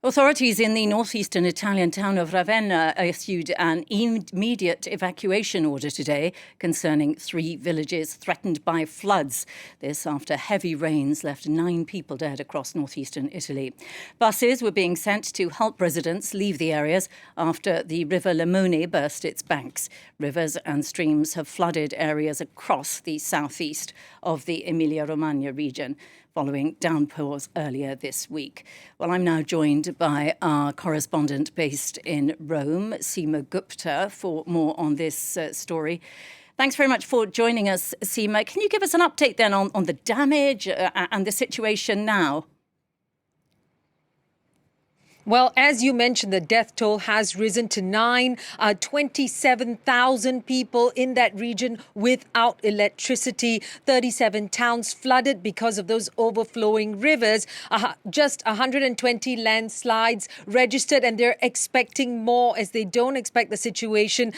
Authorities in the northeastern Italian town of Ravenna issued an immediate evacuation order today concerning 3 villages threatened by floods. This after heavy rains left 9 people dead across northeastern Italy. Buses were being sent to help residents leave the areas after the River Lemone burst its banks. Rivers and streams have flooded areas across the southeast of the Emilia-Romagna region following downpours earlier this week. Well, I'm now joined by our correspondent based in Rome, Seema Gupta, for more on this story. Thanks very much for joining us, Seema. Can you give us an update then on the damage and the situation now? Well, as you mentioned, the death toll has risen to 9, 27,000 people in that region without electricity, 37 towns flooded because of those overflowing rivers, just 120 landslides registered, and they're expecting more as they don't expect the situation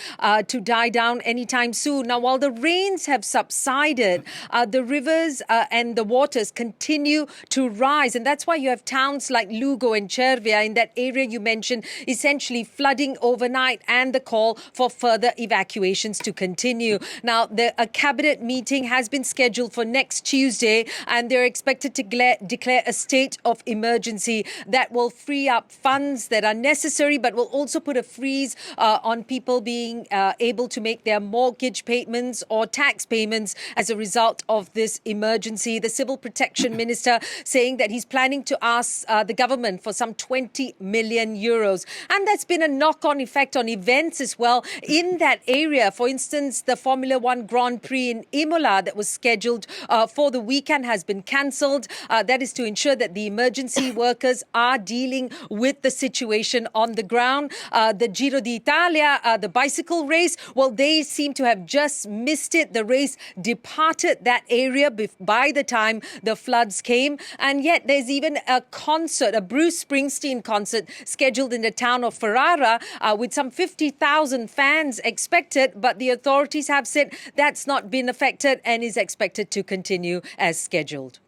to die down anytime soon. Now, while the rains have subsided, the rivers and the waters continue to rise, and that's why you have towns like Lugo and Cervia in that area you mentioned essentially flooding overnight, and the call for further evacuations to continue. Now, a cabinet meeting has been scheduled for next Tuesday, and they're expected to declare a state of emergency that will free up funds that are necessary, but will also put a freeze on people being able to make their mortgage payments or tax payments as a result of this emergency. The Civil Protection Minister saying that he's planning to ask the government for some 20 million euros. And that's been a knock-on effect on events as well in that area. For instance, the Formula One Grand Prix in Imola that was scheduled for the weekend has been cancelled. That is to ensure that the emergency workers are dealing with the situation on the ground. The Giro d'Italia, the bicycle race, well, they seem to have just missed it. The race departed that area by the time the floods came. And yet there's even a concert, a Bruce Springsteen concert scheduled in the town of Ferrara with some 50,000 fans expected, but the authorities have said that's not been affected and is expected to continue as scheduled.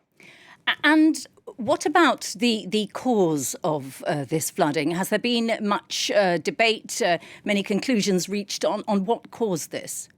And what about the cause of this flooding? Has there been much debate, many conclusions reached on what caused this?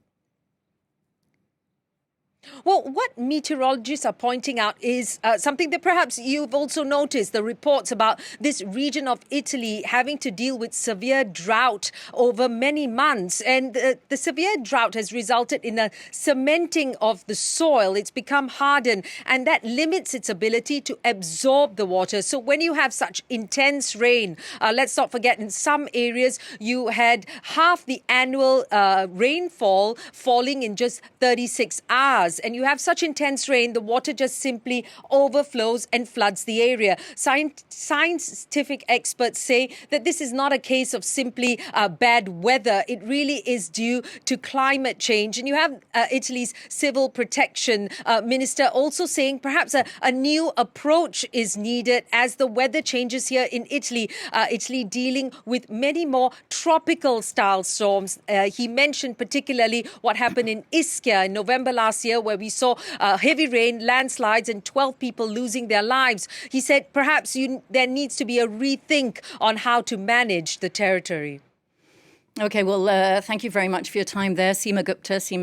Well, what meteorologists are pointing out is something that perhaps you've also noticed, the reports about this region of Italy having to deal with severe drought over many months. And the severe drought has resulted in a cementing of the soil. It's become hardened, and that limits its ability to absorb the water. So when you have such intense rain, let's not forget, in some areas, you had half the annual rainfall falling in just 36 hours. And you have such intense rain, the water just simply overflows and floods the area. Scientific experts say that this is not a case of simply bad weather. It really is due to climate change. And you have Italy's Civil Protection Minister also saying perhaps a new approach is needed as the weather changes here in Italy. Italy dealing with many more tropical style storms. He mentioned particularly what happened in Ischia in November last year, where we saw heavy rain, landslides, and 12 people losing their lives. He said perhaps there needs to be a rethink on how to manage the territory. OK, well, thank you very much for your time there, Seema Gupta.